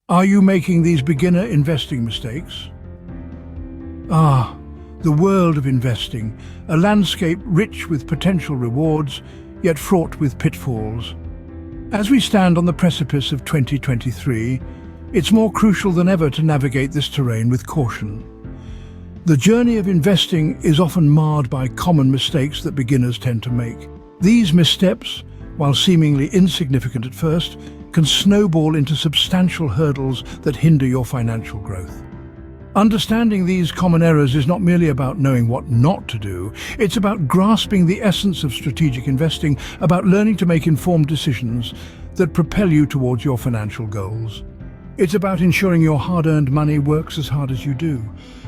Are you making these beginner investing mistakes? Ah, the world of investing, a landscape rich with potential rewards, yet fraught with pitfalls. As we stand on the precipice of 2023, it's more crucial than ever to navigate this terrain with caution. The journey of investing is often marred by common mistakes that beginners tend to make. These missteps, while seemingly insignificant at first, can snowball into substantial hurdles that hinder your financial growth. Understanding these common errors is not merely about knowing what not to do, it's about grasping the essence of strategic investing, about learning to make informed decisions that propel you towards your financial goals. It's about ensuring your hard-earned money works as hard as you do.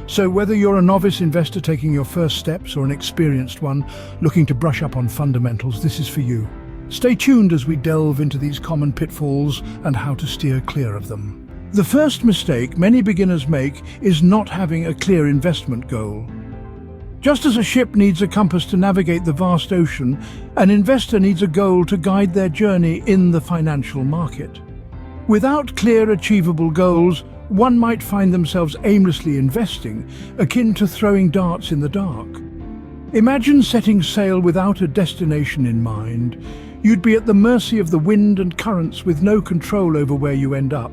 So whether you're a novice investor taking your first steps or an experienced one looking to brush up on fundamentals, this is for you. Stay tuned as we delve into these common pitfalls and how to steer clear of them. The first mistake many beginners make is not having a clear investment goal. Just as a ship needs a compass to navigate the vast ocean, an investor needs a goal to guide their journey in the financial market. Without clear, achievable goals, one might find themselves aimlessly investing, akin to throwing darts in the dark. Imagine setting sail without a destination in mind. You'd be at the mercy of the wind and currents with no control over where you end up.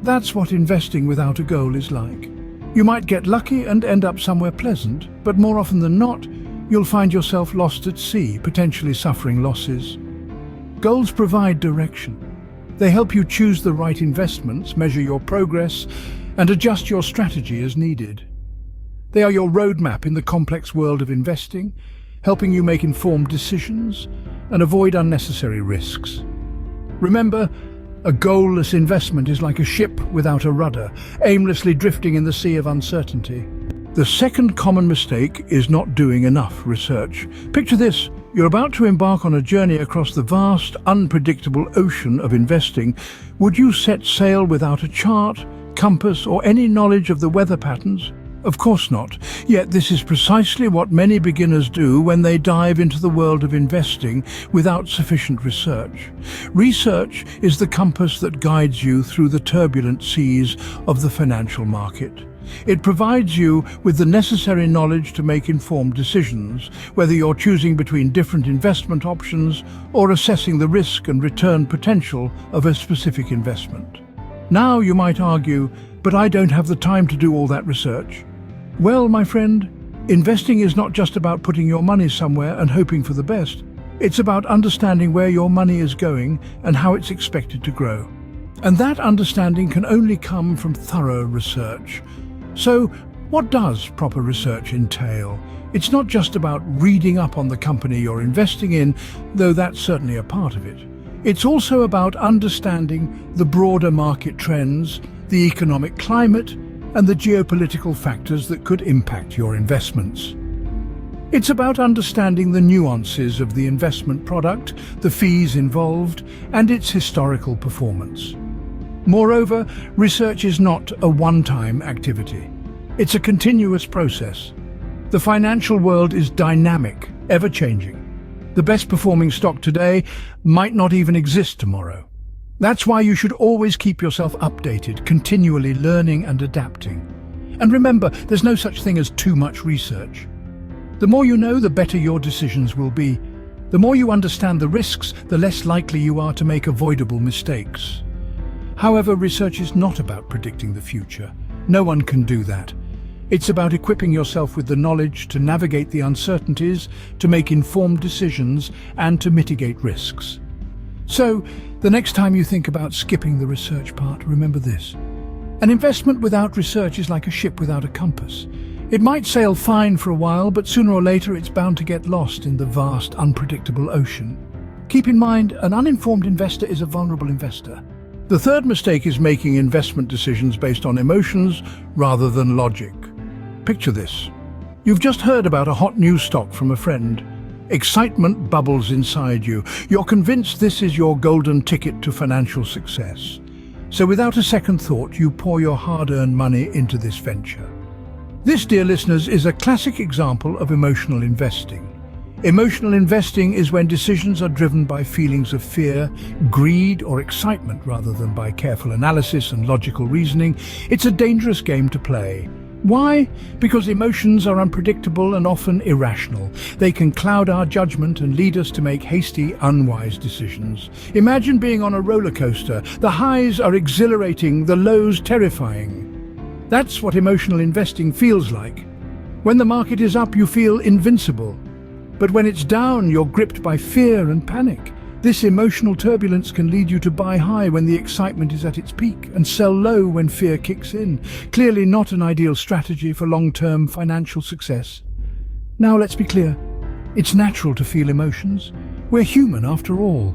That's what investing without a goal is like. You might get lucky and end up somewhere pleasant, but more often than not, you'll find yourself lost at sea, potentially suffering losses. Goals provide direction. They help you choose the right investments, measure your progress, and adjust your strategy as needed. They are your roadmap in the complex world of investing, helping you make informed decisions and avoid unnecessary risks. Remember, a goalless investment is like a ship without a rudder, aimlessly drifting in the sea of uncertainty. The second common mistake is not doing enough research. Picture this. You're about to embark on a journey across the vast, unpredictable ocean of investing. Would you set sail without a chart, compass, or any knowledge of the weather patterns? Of course not. Yet this is precisely what many beginners do when they dive into the world of investing without sufficient research. Research is the compass that guides you through the turbulent seas of the financial market. It provides you with the necessary knowledge to make informed decisions, whether you're choosing between different investment options or assessing the risk and return potential of a specific investment. Now you might argue, but I don't have the time to do all that research. Well, my friend, investing is not just about putting your money somewhere and hoping for the best. It's about understanding where your money is going and how it's expected to grow. And that understanding can only come from thorough research. So, what does proper research entail? It's not just about reading up on the company you're investing in, though that's certainly a part of it. It's also about understanding the broader market trends, the economic climate, and the geopolitical factors that could impact your investments. It's about understanding the nuances of the investment product, the fees involved, and its historical performance. Moreover, research is not a one-time activity. It's a continuous process. The financial world is dynamic, ever-changing. The best-performing stock today might not even exist tomorrow. That's why you should always keep yourself updated, continually learning and adapting. And remember, there's no such thing as too much research. The more you know, the better your decisions will be. The more you understand the risks, the less likely you are to make avoidable mistakes. However, research is not about predicting the future. No one can do that. It's about equipping yourself with the knowledge to navigate the uncertainties, to make informed decisions, and to mitigate risks. So, the next time you think about skipping the research part, remember this. An investment without research is like a ship without a compass. It might sail fine for a while, but sooner or later it's bound to get lost in the vast, unpredictable ocean. Keep in mind, an uninformed investor is a vulnerable investor. The third mistake is making investment decisions based on emotions rather than logic. Picture this. You've just heard about a hot new stock from a friend. Excitement bubbles inside you. You're convinced this is your golden ticket to financial success. So without a second thought, you pour your hard-earned money into this venture. This, dear listeners, is a classic example of emotional investing. Emotional investing is when decisions are driven by feelings of fear, greed, or excitement rather than by careful analysis and logical reasoning. It's a dangerous game to play. Why? Because emotions are unpredictable and often irrational. They can cloud our judgment and lead us to make hasty, unwise decisions. Imagine being on a roller coaster. The highs are exhilarating, the lows terrifying. That's what emotional investing feels like. When the market is up, you feel invincible. But when it's down, you're gripped by fear and panic. This emotional turbulence can lead you to buy high when the excitement is at its peak and sell low when fear kicks in. Clearly not an ideal strategy for long-term financial success. Now let's be clear. It's natural to feel emotions. We're human after all.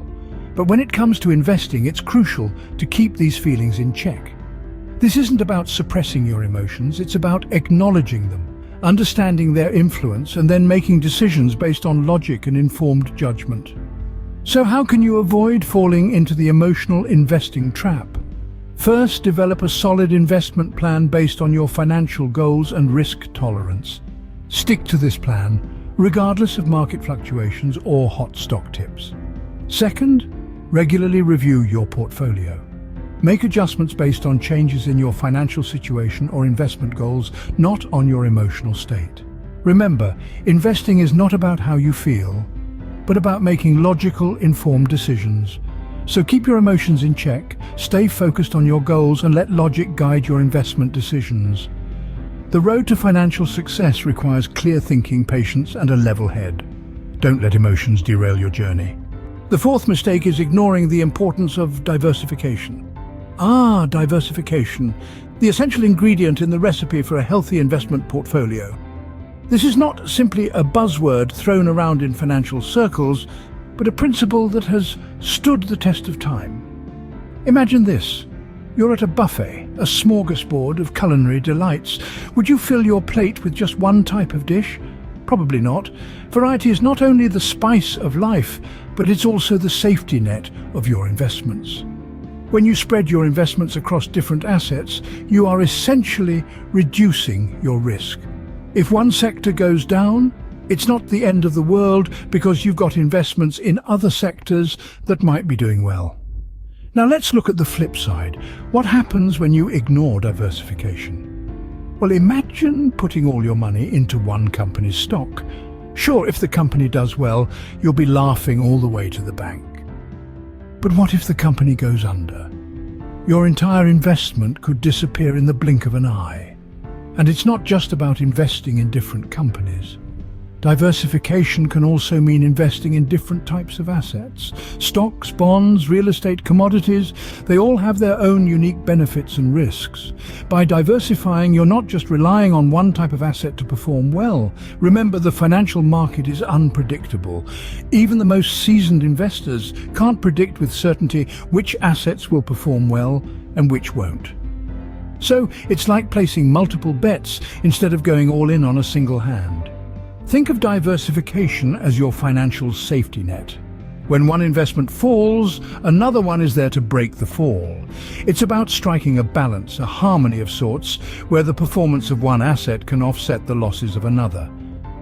But when it comes to investing, it's crucial to keep these feelings in check. This isn't about suppressing your emotions, it's about acknowledging them, understanding their influence, and then making decisions based on logic and informed judgment. So how can you avoid falling into the emotional investing trap? First, develop a solid investment plan based on your financial goals and risk tolerance. Stick to this plan, regardless of market fluctuations or hot stock tips. Second, regularly review your portfolio. Make adjustments based on changes in your financial situation or investment goals, not on your emotional state. Remember, investing is not about how you feel, but about making logical, informed decisions. So keep your emotions in check, stay focused on your goals, and let logic guide your investment decisions. The road to financial success requires clear thinking, patience, and a level head. Don't let emotions derail your journey. The fourth mistake is ignoring the importance of diversification. Diversification, the essential ingredient in the recipe for a healthy investment portfolio. This is not simply a buzzword thrown around in financial circles, but a principle that has stood the test of time. Imagine this. You're at a buffet, a smorgasbord of culinary delights. Would you fill your plate with just one type of dish? Probably not. Variety is not only the spice of life, but it's also the safety net of your investments. When you spread your investments across different assets, you are essentially reducing your risk. If one sector goes down, it's not the end of the world because you've got investments in other sectors that might be doing well. Now let's look at the flip side. What happens when you ignore diversification? Well, imagine putting all your money into one company's stock. Sure, if the company does well, you'll be laughing all the way to the bank. But what if the company goes under? Your entire investment could disappear in the blink of an eye. And it's not just about investing in different companies. Diversification can also mean investing in different types of assets. Stocks, bonds, real estate, commodities, they all have their own unique benefits and risks. By diversifying, you're not just relying on one type of asset to perform well. Remember, the financial market is unpredictable. Even the most seasoned investors can't predict with certainty which assets will perform well and which won't. So it's like placing multiple bets instead of going all in on a single hand. Think of diversification as your financial safety net. When one investment falls, another one is there to break the fall. It's about striking a balance, a harmony of sorts, where the performance of one asset can offset the losses of another.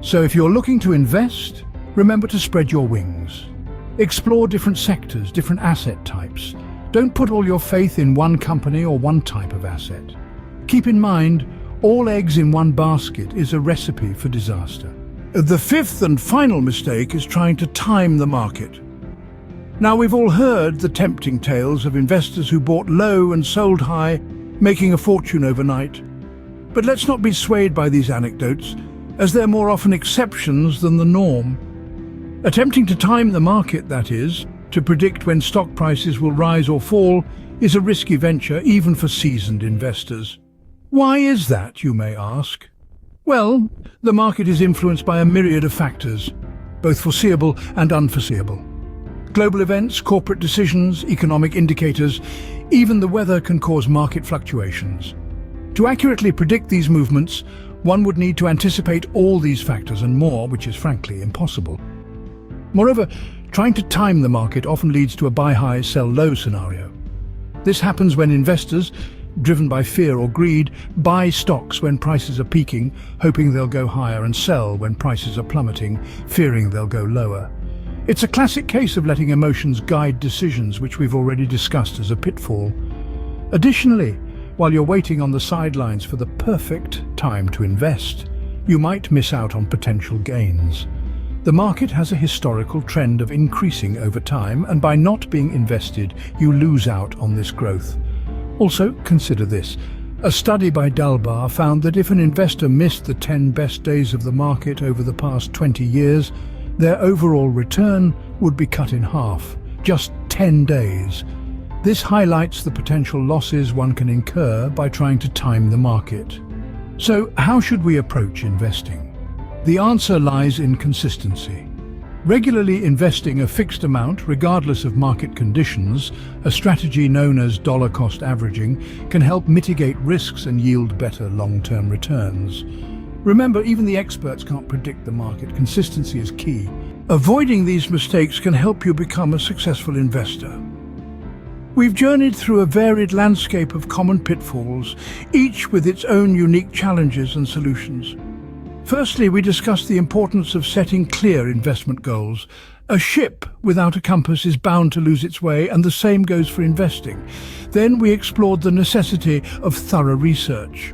So if you're looking to invest, remember to spread your wings. Explore different sectors, different asset types. Don't put all your faith in one company or one type of asset. Keep in mind, all eggs in one basket is a recipe for disaster. The fifth and final mistake is trying to time the market. Now, we've all heard the tempting tales of investors who bought low and sold high, making a fortune overnight. But let's not be swayed by these anecdotes, as they're more often exceptions than the norm. Attempting to time the market, that is, to predict when stock prices will rise or fall, is a risky venture even for seasoned investors. Why is that, you may ask? Well, the market is influenced by a myriad of factors, both foreseeable and unforeseeable. Global events, corporate decisions, economic indicators, even the weather can cause market fluctuations. To accurately predict these movements, one would need to anticipate all these factors and more, which is frankly impossible. Moreover, trying to time the market often leads to a buy high, sell low scenario. This happens when investors, driven by fear or greed, buy stocks when prices are peaking, hoping they'll go higher, and sell when prices are plummeting, fearing they'll go lower. It's a classic case of letting emotions guide decisions, which we've already discussed as a pitfall. Additionally, while you're waiting on the sidelines for the perfect time to invest, you might miss out on potential gains. The market has a historical trend of increasing over time, and by not being invested, you lose out on this growth. Also, consider this. A study by Dalbar found that if an investor missed the 10 best days of the market over the past 20 years, their overall return would be cut in half, just 10 days. This highlights the potential losses one can incur by trying to time the market. So, how should we approach investing? The answer lies in consistency. Regularly investing a fixed amount, regardless of market conditions, a strategy known as dollar-cost averaging, can help mitigate risks and yield better long-term returns. Remember, even the experts can't predict the market. Consistency is key. Avoiding these mistakes can help you become a successful investor. We've journeyed through a varied landscape of common pitfalls, each with its own unique challenges and solutions. Firstly, we discussed the importance of setting clear investment goals. A ship without a compass is bound to lose its way, and the same goes for investing. Then we explored the necessity of thorough research.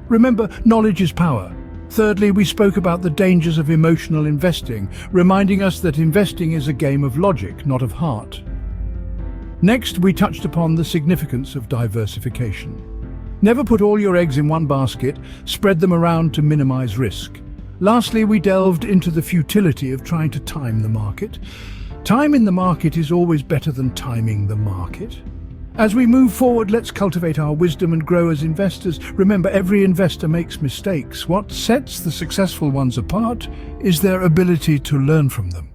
Remember, knowledge is power. Thirdly, we spoke about the dangers of emotional investing, reminding us that investing is a game of logic, not of heart. Next, we touched upon the significance of diversification. Never put all your eggs in one basket, spread them around to minimize risk. Lastly, we delved into the futility of trying to time the market. Time in the market is always better than timing the market. As we move forward, let's cultivate our wisdom and grow as investors. Remember, every investor makes mistakes. What sets the successful ones apart is their ability to learn from them.